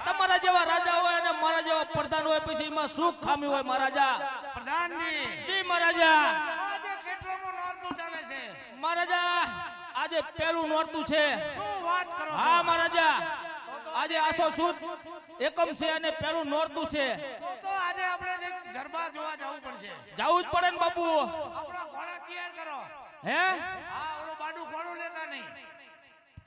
તમારા જેવા રાજા હોય અને મારા જેવા પ્રધાન હોય પછી એમાં સુખ ખામી હોય મહારાજા. પ્રધાનજી જી મહારાજા. આજે કેટલામું નોરતું ચાલે છે મહારાજા? આજે પહેલું નોરતું છે. શું વાત કરો? હા મહારાજા, આજે આસો સુદ એકમ છે અને પહેલું નોરતું છે. તો આજે આપણે ગરબા જોવા જવું પડશે. જવું જ પડે ને બાપુ. આપણા ઘોડા તૈયાર કરો. હે? હા, ઓલો બાડું ઘોડું લેતા નહીં.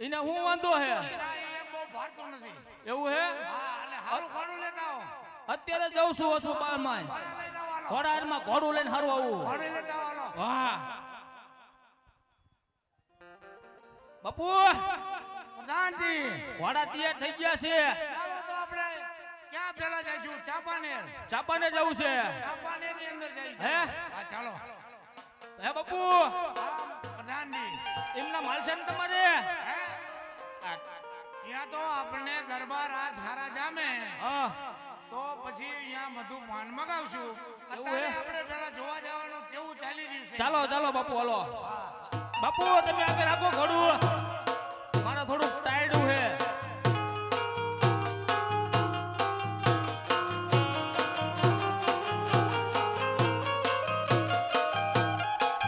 એને હું વાંધો હે? એ બહુ ભારતો નથી. એવું હે? હા, અને હારું ઘોડું લેતા આવો. અત્યારે જઉં છું હોસ્પિટલમાં. ઘોડામાં ઘોડું લઈને હારું આવું. ઘોડું લેતા આવો. વાહ બાપુ, પ્રધાનજી ઘોડા તૈયાર થઈ ગયા છે. ચાલો તો આપણે ક્યાં પેલા જઈશું? ચાપાનેર. ચાપાને જવું છે. ચાપાનેર ની અંદર જઈશું. હે? હા ચાલો. હે બાપુ, પ્રધાનજી એમના માલશે ને તમારે? હે? ત્યાં તો આપણે ગરબા રાત હારા જામે હા, તો પછી અહીંયા મધુ પાન મગાવશું. અત્યારે આપણે પેલા જોવા જવાનું કેવું ચાલી રહ્યું છે. ચાલો ચાલો બાપુ, હાલો. બાપુ તમે આગળ રાખો ઘોડું, મારા થોડુંક ટાયર્ડ છે.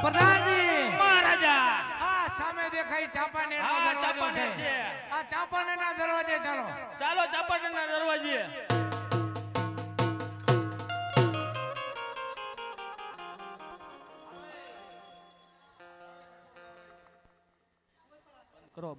પ્રધાનજી મહારાજા, આ સામે દેખાય ચાપાનેર નો હા દરવાજો ચાપાનેર છે. છે. આ ચાપાનેર ના દરવાજે ચાલો. ચાલો ચાપાનેર ના દરવાજે. કરો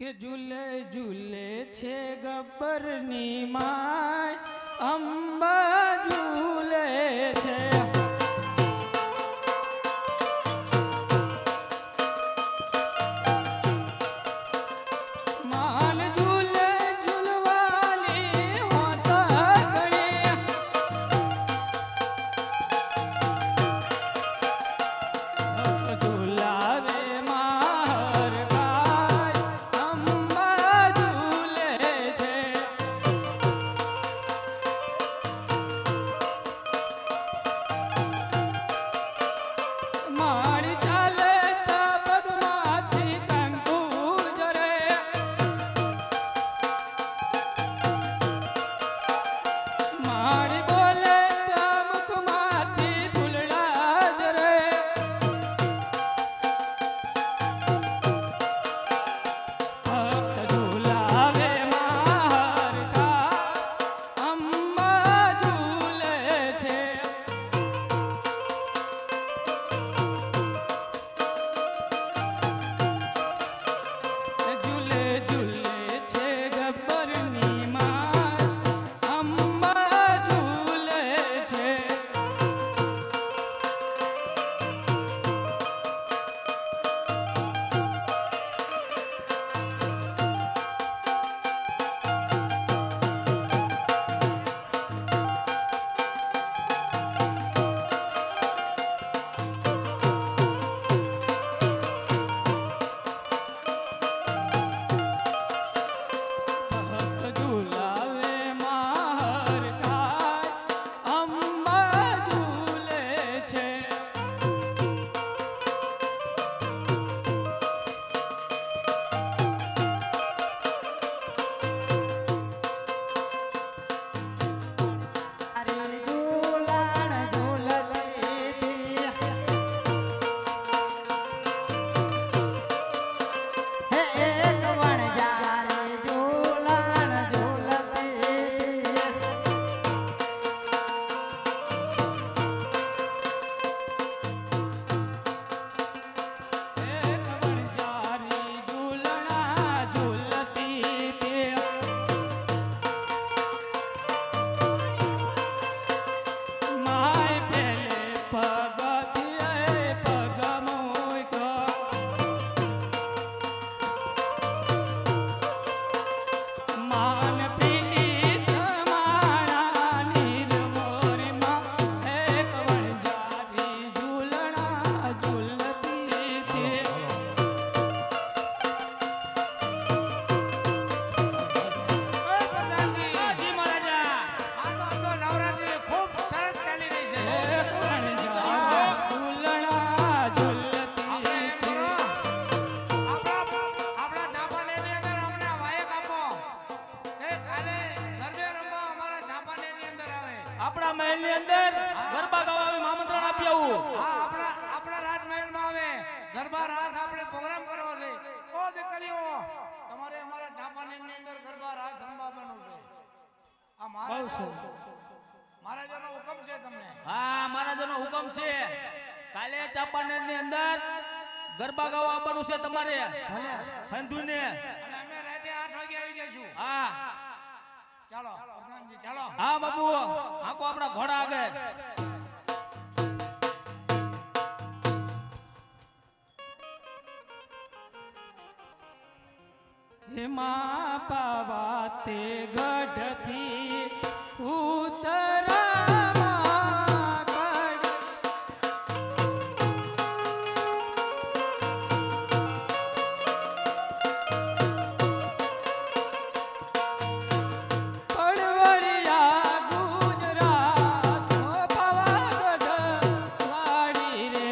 કે ઝૂલે ઝૂલે છે ગબ્બરની માય, અંબા ઝૂલે છે. માન ઝૂલે ઝૂલવાની હોતા ગણી, ઝૂલાવે માર ગાય, અંબા ઝૂલે છે. રાજમહેલની અંદર ગરબા ગાવા આવી આમંત્રણ આપી આવું. હા આપણા રાજમહેલમાં આવે ગરબા રાસ આપણે પ્રોગ્રામ કરવો છે. ઓ દીકરીઓ તમારે અમારા ચાંપાનેરની અંદર ગરબા રાસ રમવાનું છે. આ મહારાજાનો હુકમ છે તમને. હા મહારાજાનો હુકમ છે. કાલે ચાંપાનેરની અંદર ગરબા ગાવા આવવાનું છે તમારે હંધુને. અને અમે રાતે 8 વાગે આવી જઈશું. હા ચાલો પ્રધાનજી ચાલો. હા બાપુ આખો આપણા ઘોડા આગળ. હિમા પાવાતે ગઢથી ઉતરામાં કડ પડવળિયા ગુજરાત પાવાગઢ વાડી રે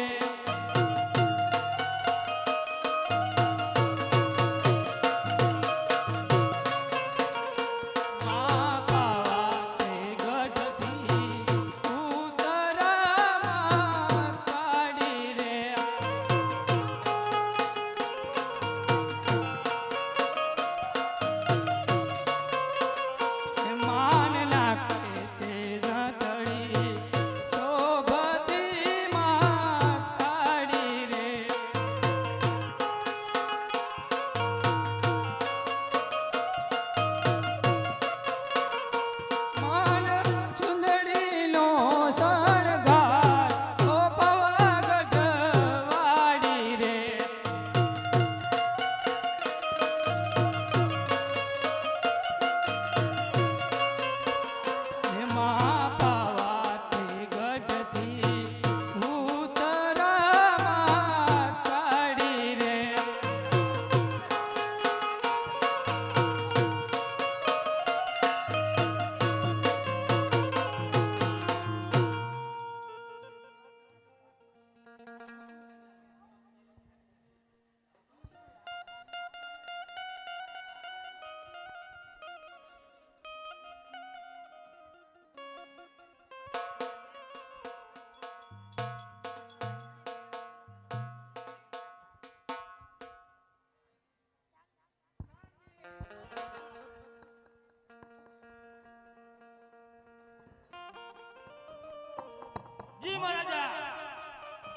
જી મહારાજા.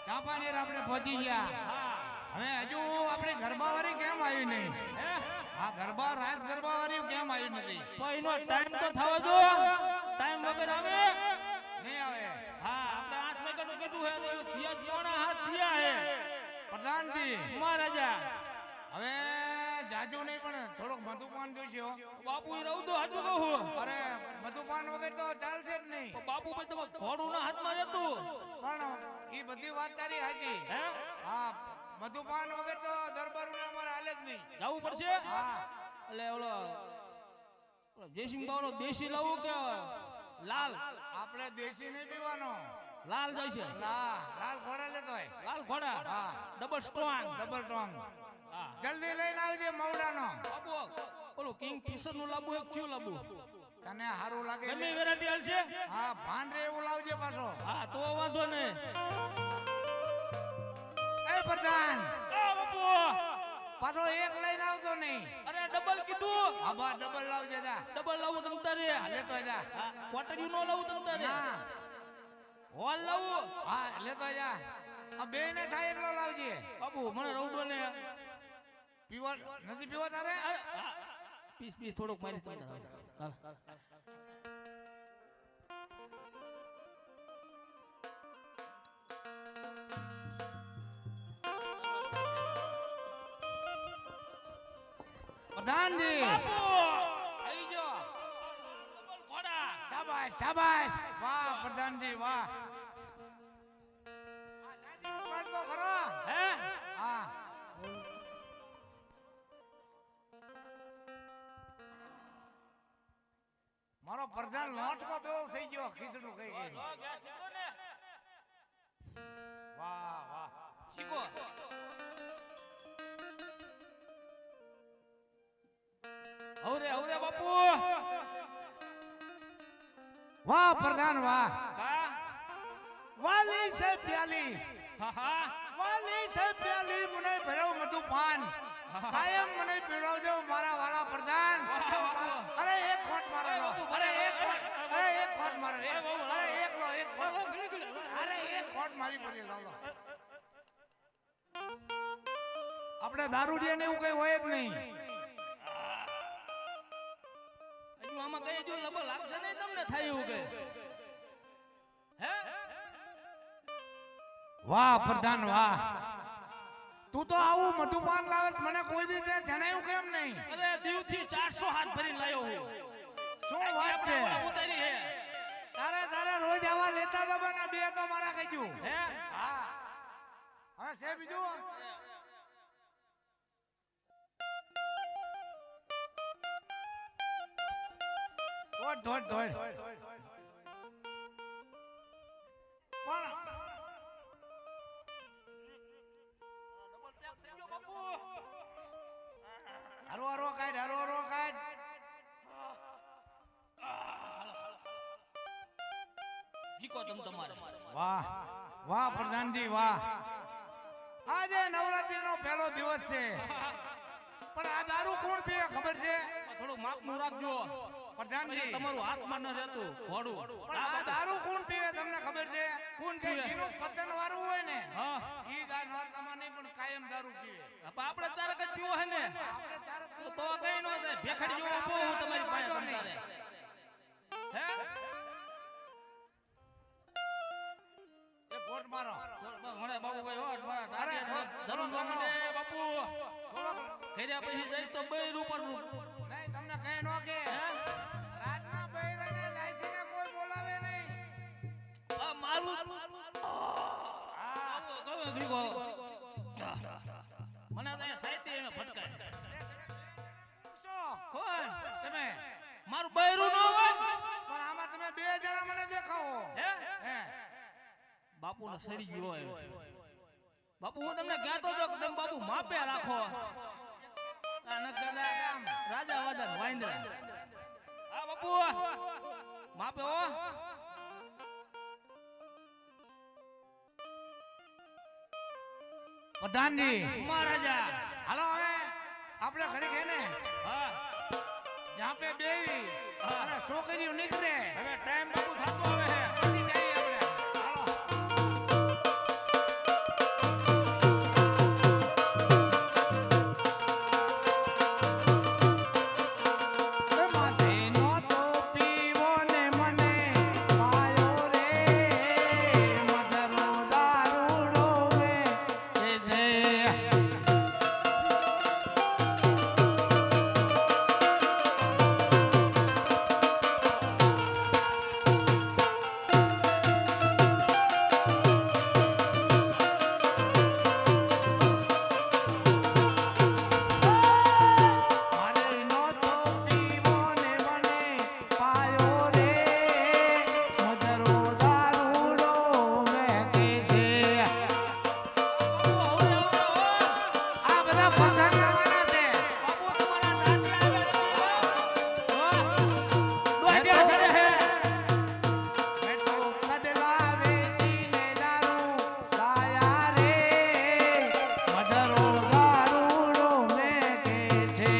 ચાંપાનેર આપણે પહોંચી ગયા. હવે હજુ આપણે ગરબાવાળી કેમ આવી નહીં? આ ગરબા રાસ ગરબાવાળી કેમ આવી નથી? કોઈનો ટાઈમ તો થવો જો. ટાઈમ વગર આવે નહીં આવે. હા આપણે 8 વાગ્યાનું કીધું હે તો થયા પોણા 7 થયા હે પ્રધાનજી મહારાજા. હવે જાજુ નહીં પણ થોડોક મધુપાન જોઈશે હો. બાપુ એ રહું તો હાથમાં કહું. અરે મધુપાન વગર તો ચાલશે જ નહીં. બાપુ ભાઈ તમે ઘોડું ના હાથમાં રહેતું. પણ એ બધી વાત તારી સાચી. હે હા મધુપાન વગર તો દરબારું અમારે હાલે જ નહીં. જવું પડશે. હા એટલે ઓલો જયસિંહ બાવનો દેશી લાવું કે લાલ? આપણે દેશી નહીં પીવાનો. લાલ જાય છે. લાલ ઘોડા લેતો હોય. લાલ ઘોડા. હા ડબલ સ્ટ્રોંગ. Double Tong. હા જલ્દી લઈને આવજે મવડાનો. બાપુ ઓલો કિંગ ફિશર નું લાબુ એક ક્યુ લાબુ તને સારું લાગે ગમે છે? વેરાયટી હાલશે. હા ભાન રે એવું લાવજે પાછો. હા તો વાંધો નહીં. એ પ્રધાન આ બાપુ પાછો એક લઈને આવતો નહીં. અરે ડબલ કીધું. હા બા ડબલ લાવજે જા. ડબલ લાવું તમ તારે. લેતો જા. હા ક્વાર્ટરયુ નો લાવું તમ તારે. ના હોલ લાવું. હા લેતો જા. આ બે ને થાય એટલો લાવજે. બાપુ મને રવડો ને પીવા નથી પીવા તારે? પીસ પીસ થોડુંક મારી તમે ચાલ. પ્રધાનજી બાપુ આવી જો. ડબલ ઘોડા. શાબાશ શાબાશ. વાહ પ્રધાનજી વાહ. તો ખરો. હે હા મારો પ્રધાન લોટકો બેવો થઈ ગયો ખીચડું ખાઈ ગઈ. ગેસ નીકળો ને. વાહ વાહ. શીખો. હવરે હવરે બાપુ. વાહ પ્રધાન વાહ. કા વાલી છે પ્યાલી હા હા વાલી છે પ્યાલી મને ભેરવ મધુપાન કાયમ મને પીવડાવજો મારા વાલા પ્રધાન અરે એક ખોટ મારો લો અરે એક ખોટ મારો અરે એક લો એક ખોટ અરે એક ખોટ મારી પડી લો આપણે દારૂડિયા ને એવું કઈ હોય જ નહીં હજુ આમાં કઈ જો લબો લાગશે નહીં તમને થાય એવું કે હે વાહ પ્રધાન વાહ તું તો આવું મધુપાન લાવે છે, મને કોઈ દી તે જણાયું કેમ નહીં અરે દીવથી 400 હાથ ભરીને લાયો હું શું વાત છે ઉતારી હે તારે રોજ આવા લેતા તો બના બે તો મારા કહીજું હે હા હવે છે બીજું ધોડ પણ હરો કાઢ જીકો તમ તમારે વાહ વાહ પ્રધાનજી વાહ આજે નવરાત્રીનો પહેલો દિવસ છે પણ આ દારૂ કોણ પીવે ખબર છે થોડું માપનું રાખજો પ્રધાનજી તમારું હાથમાં ન રહેતું ઘોડું પણ આ દારૂ કોણ પીવે તમને ખબર છે કોણ કે પીવે? જેનું પતન વાળું હોય ને હા ઈ દા નોરતામાં નહીં પણ કાયમ દારૂ પીવે આપણે ચારક જ પીવો હે ને આપણે ચારક તો કઈ ન થાય ભેખડી જેવો ઉભો હું તમારી પાસે વાંધો તમતારે. હે એ ગોટ મારો મને બાબુભાઈ હો મારા અરે, ધરમ થોડો, મને બાપુ ઘેર્યા પછી જઈશ તો બૈર ઉપર નહીં તમને કઈ નો કે રાતના બૈરાને લાઈસીને કોઈ બોલાવે નહીં મારું મને તો સાહિત્ય એમ ભટકાય શું કોણ તમે મારું બૈરું ન હોય પણ આમાં તમે બે જણા મને દેખાવો હે હે બાપુ ને સરી ગયો હોય બાપુ હું તમને કહેતો હતો કે તમે બાપુ માપે રાખો આ ન કદાચ રાજા વાદન વાંદરા હા બાપુ માપે હો પ્રધાનજી મહારાજા હાલો હવે આપણે ઘરે ગયા ને હા જ્યાં પે બેવી અને છોકરીઓ નીકળે હવે ટાઈમ બાપુ થતો હવે હે પછી જઈએ આપણે હાલો માથેનો તો પીવો ને મને પાયો રે મધરો દારૂડો મે કે છે મારે નો તો પીવો ને મને પાયો રે મધરો દારૂડો મે કે છે આ બધા પ્રધાન કરવાના છે બાપુ તમારા નાટ્ય આવે છે હે મેં તો કદલા વેચીને દારૂ લાયા રે મધરો દારૂડો મે કે છે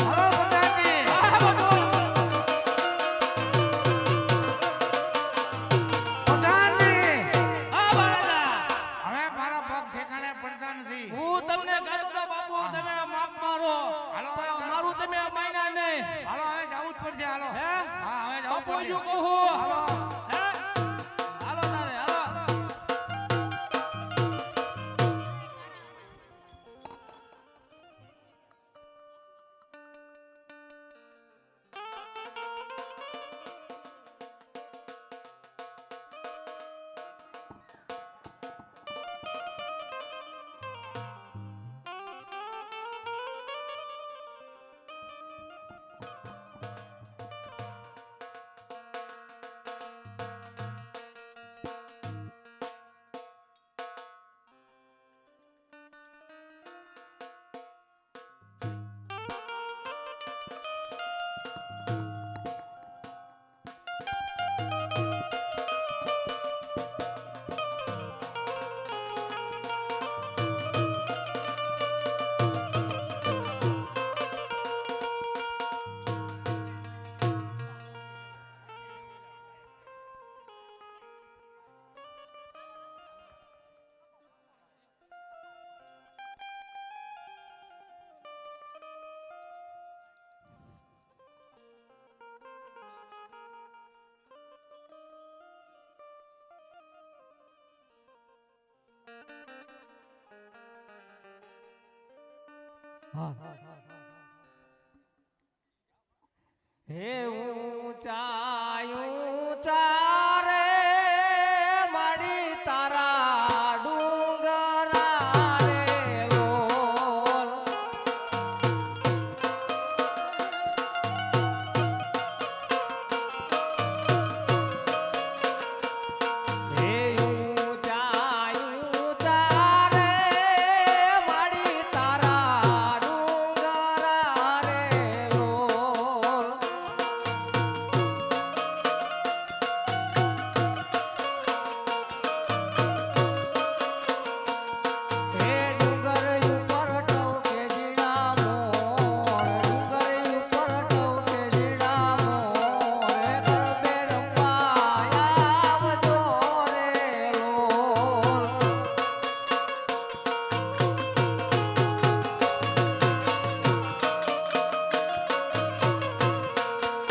હલો પ્રધાનજી પ્રધાનજી હા મહારાજા હવે મારા પગ ઠેકાણે પડતા નથી હું તમને કહેતો હતો બાપુ તમે માપ મારો હાલો હવે મારું તમે માયના નહીં હાલો હવે જવું જ પડશે હાલો હે હા હવે જવું બાપુ પડશે જો કહું હાલો હે હાલો તારે હાલો હે ઊંચા ઊંચા રે મારી તારા ડુંગરા રે લોલ હે ઊંચા ઊંચા રે મારી તારા ડુંગરા રે લોલ હે ડુંગર ઉપર ટવકે જીણા મોર ડુંગર ઉપર ટવકે જીણા મોર હે ગરબે રંબાય આવજો રે લોલ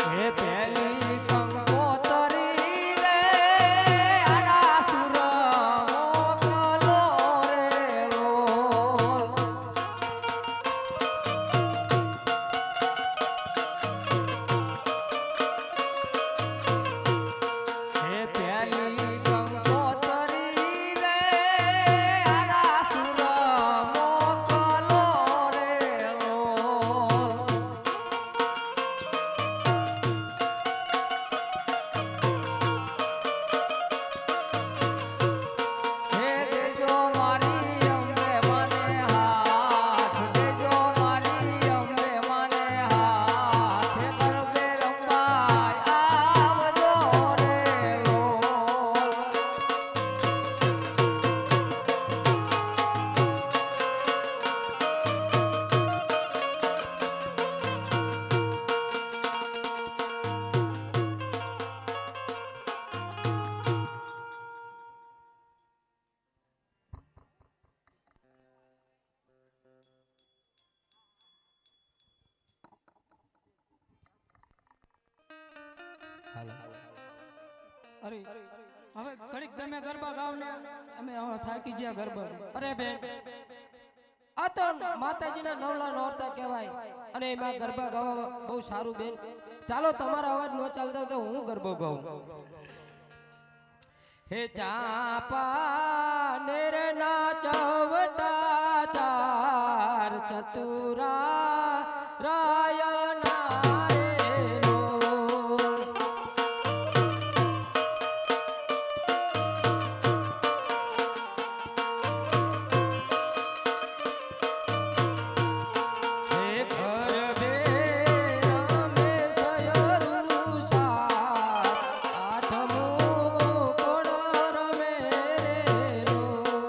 હે પેલી કંકોતરી રે આના સુર મોકલો રે લોલ હે પેલી કંકોતરી રે આના સુર મોકલો રે લોલ હે દેજો મારી અંબે મને હાથ દેજો મારી અંબે મને હાથ હે ગરબે રંબાય આવજો રે લોલ અરે હવે ઘડીક તમે ગરબા ગાવ ને અમે હવે થાકી ગયા ગરબા અરે બેન આ તો માતાજીના નવલા નોરતા કહેવાય અને એમાં ગરબા ગાવા બહુ સારું બેન ચાલો તમારો અવાજ નો ચાલતો તો હું ગરબો ગાઉં હે ચાપા નેર ના ચવટા ચાર ચતુરા રાયના રે લોલ હે ઘર બે રમે સયરું સાત આઠમું કોણ રમે રે લોલ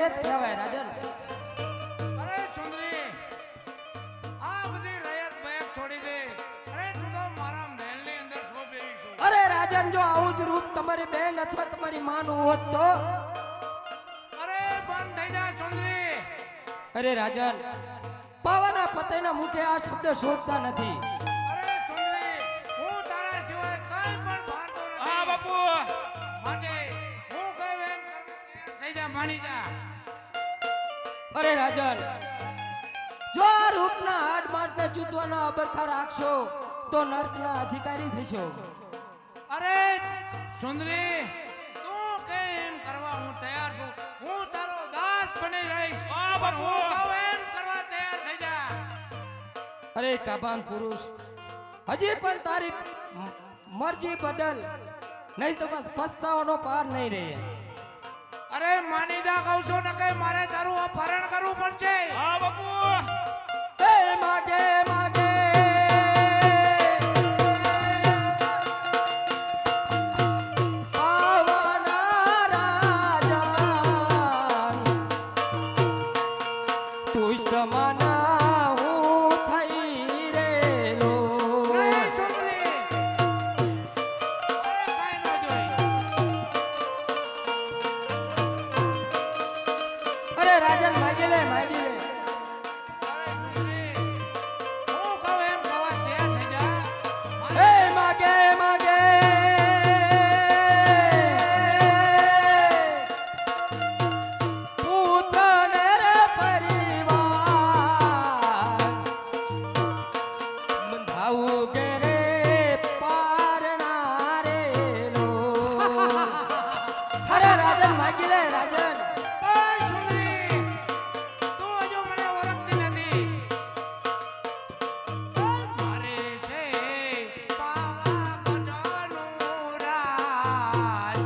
રયત કહેવાય રાજન. અરે સુંદરી આ બધી રયત બયત છોડી દે. અરે તું તો મારા મહેલની અંદર છો બેહી છો. અરે રાજન, જો આવું જ રૂપ તમારી બેન અથવા તમારી માનું હોત તો. અરે બંધ થઈ જા સુંદરી. અરે રાજન, પાવાના પતેના મુખે આ શબ્દ શોધતા નથી. અરે સુંદરી હું તારા સિવાય કાંઈ પણ ભારતો નથી. હા બાપુ માટે હું કહું એમ થઈ જા, માની જા. અરે રાજન, જો આ રૂપના હાડ માટને જૂતવાનો અબરખા રાખશો તો નર્કના અધિકારી થશો. અરે સુંદરી તું કે એમ કરવા હું તૈયાર છું. હું તારો દાસ બની રહીશ. હા બાપુ. હું કહું એમ કરવા તૈયાર થઈ જા. અરે કાબાન પુરુષ, હજી પણ તારી મરજી બદલ, નહીં તો બસ પસ્તાવાનો પાર નહીં રહે. અરે માની જા કહું છું, ને કે મારે તારું અપહરણ કરવું પડશે. હા બાપુ હે માગે માગે પાવાના રાજન, તુષ્ટ મના હું થઈ રેલો. નહીં સુંદરી. અરે કાંઈ ન જોઈ. અરે રાજન, માગી લે માગી લે. અરે સુંદરી હું કહું એમ કરવા તૈયાર થઈ જા. હે માગે માગે પૂતને રે પરિવાર બંધાવું ગે રે પારણા રેલો. અરે રાજન, માગી લે રાજન. ઓય સુંદરી તું હજુ મને ઓળખતી નથી. મારે છે પાવાગઢનું રાજ.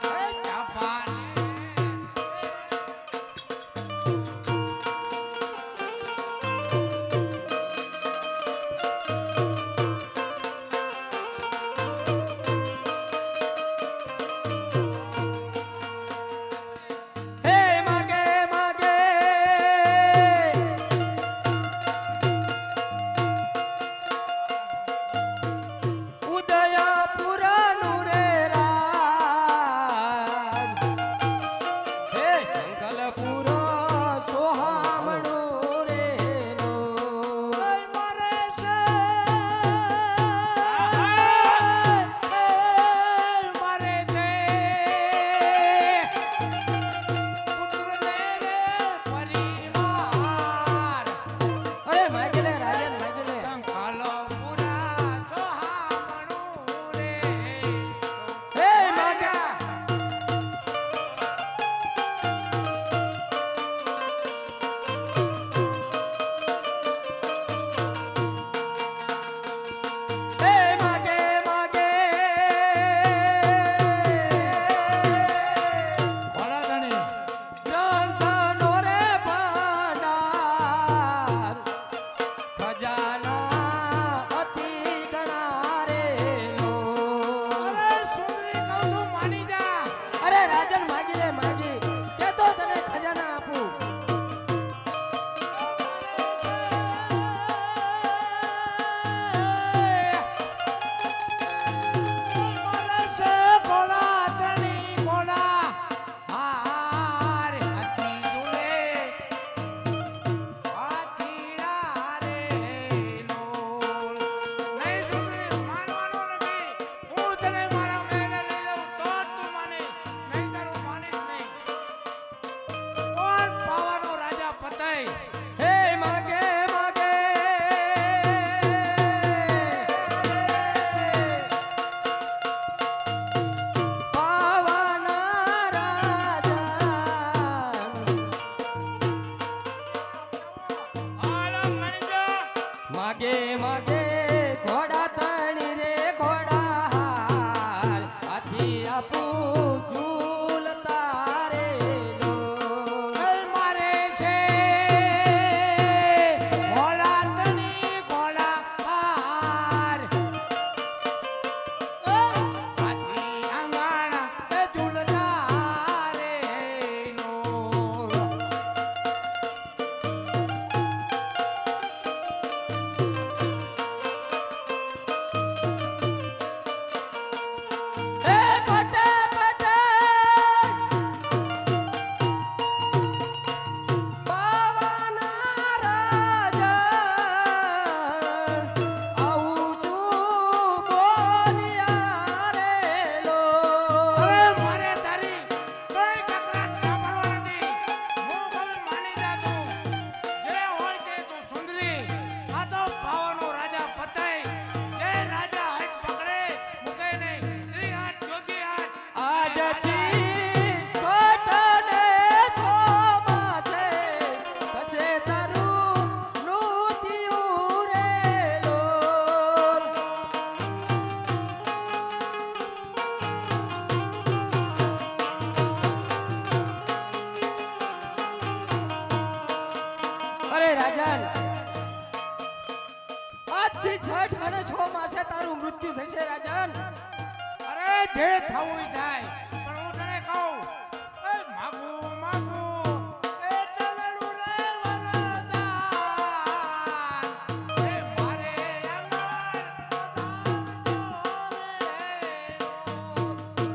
હે ચાપાને રાજન આજથી 6 અને 6 માસે તારું મૃત્યુ થશે રાજન. અરે જે થવું ઈ થાય, પણ હું તને કહું, એ માગું માગું એ ચલડું રે વરદાન, એ મારે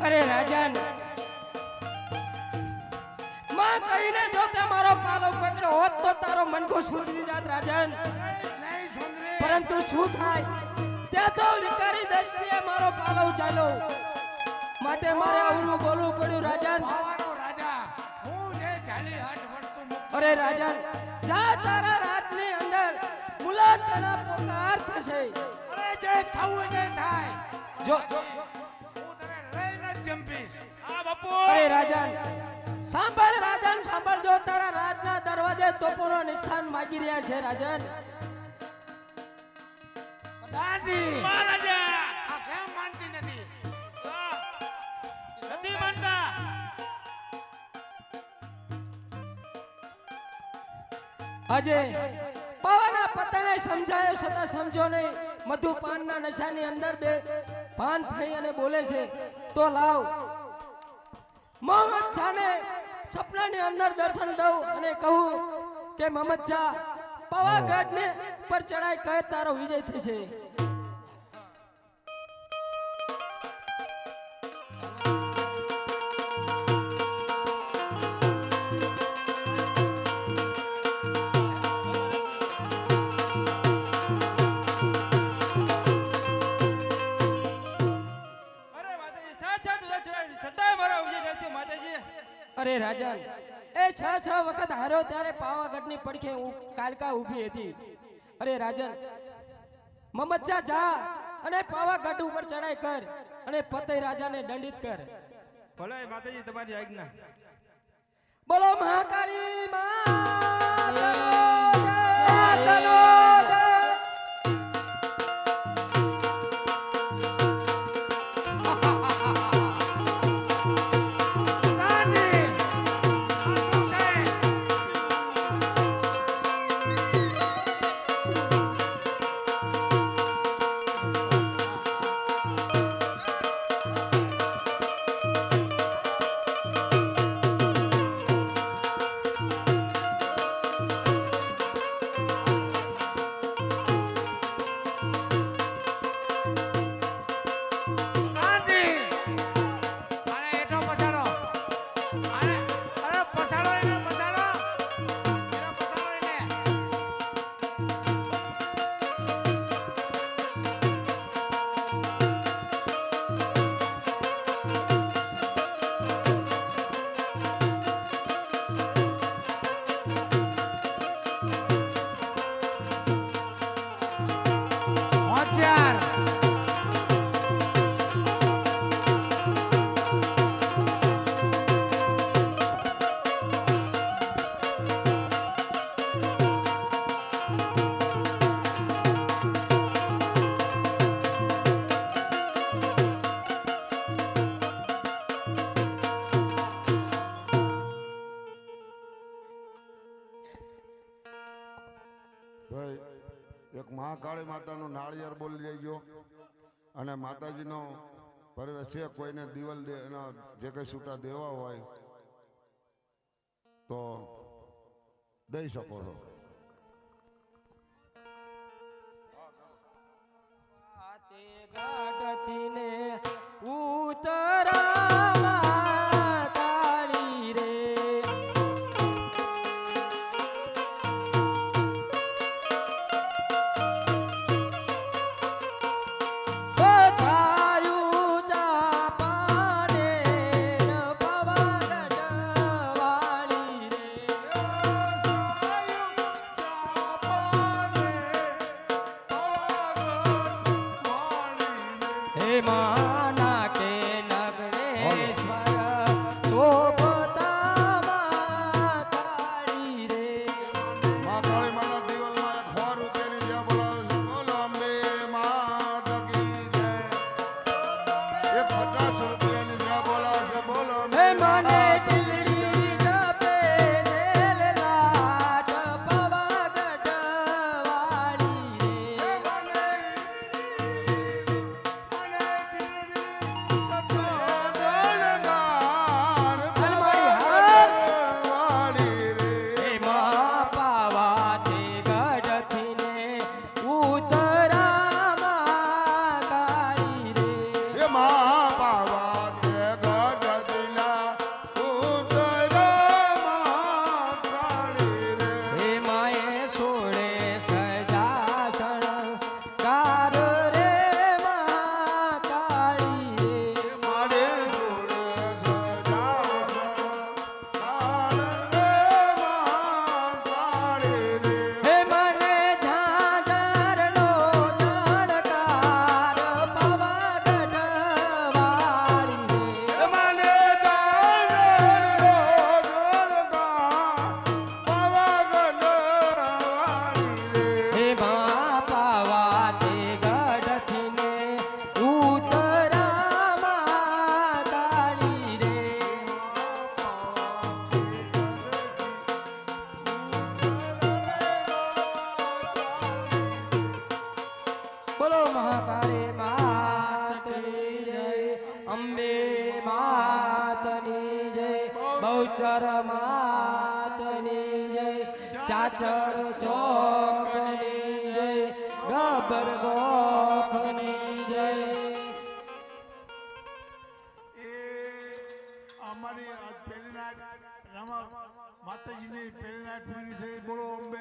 અરે રાજન માં કહીને જો તે મારો પાલો પકડ્યો હોત તો તારો મનકો સુધરી જાત રાજન. નહીં સુંદરી, પરંતુ શું થાય તે તો વિકારી દ્રષ્ટિએ મારો પાલો ચાલ્યો માટે મારે આવરું બોલવું પડ્યું રાજન. ભાવાનો રાજા, હું જે ચાલી હાથ વળતું મુક્ત. અરે રાજન જા તારા રાતની અંદર મુલાકાતના પોકાર થશે. અરે જે થવું જે થાય, જો હું તને લઈને જ જંપીશ. હા બાપુ અરે રાજન સાંભળ રાજન સાંભળ, જો તારા રાજના દરવાજે તોપોનો નિશાન માગી રહ્યા છે રાજન. દાદી મહારાજા આ કેમ માનતી નથી? નથી માનતા. આજે પવના પતને સમજાયો છતાં સમજો નહીં. મધુપાનના નશાની અંદર બે પાન થઈ અને બોલે છે તો લાવ મોહમ્મદ શાહને સપનાની અંદર દર્શન દઉં અને કહું કે મોહમ્મદ શાહ પાવાગઢને પર ચડાઈ કહે તારો વિજય થશે. અરે માતાજી સાત સાત છતાંય મારા વિજય નથી માતાજી. અરે રાજન એ 6 વખત હાર્યો ત્યારે પાવાગઢની પડખે કાલકા ઊભી હતી. અરે રાજન મોહમ્મદ શાહ જા અને પાવાગઢ ઉપર ચડાઈ કર અને પતઈ રાજાને દંડિત કર. ભલે માતાજી તમારી આજ્ઞા. બોલો મહાકાળી માતાનો જય. દાદી આ શું છે? દાદી અરે એઠો પછાડો, અરે અરે પછાડો એને, પછાડો એને, પછાડો એને. હોશિયાર. ભાઈ એક મહાકાળી માતાનું નાળિયેર બોલી જઈજો અને માતાજીનો પરવેશ છે. કોઈને દિવાલ દે એના જે કઈ છૂટા દેવા હોય તો દઈ શકો છો. તે ગાઢથી ને ઉતરા માતાળી રે. બસાયું ચાપાને ન પાવાગઢ વાળી રે. હે માના કે ગૌચર માતની જય ચાચર ચોકની જય ગબર ગોખની જય એ અમારી આજ પહેલી નાઈટ રામા માતાજીની પહેલી નાઈટ પૂરી થઈ. બોલો અંબે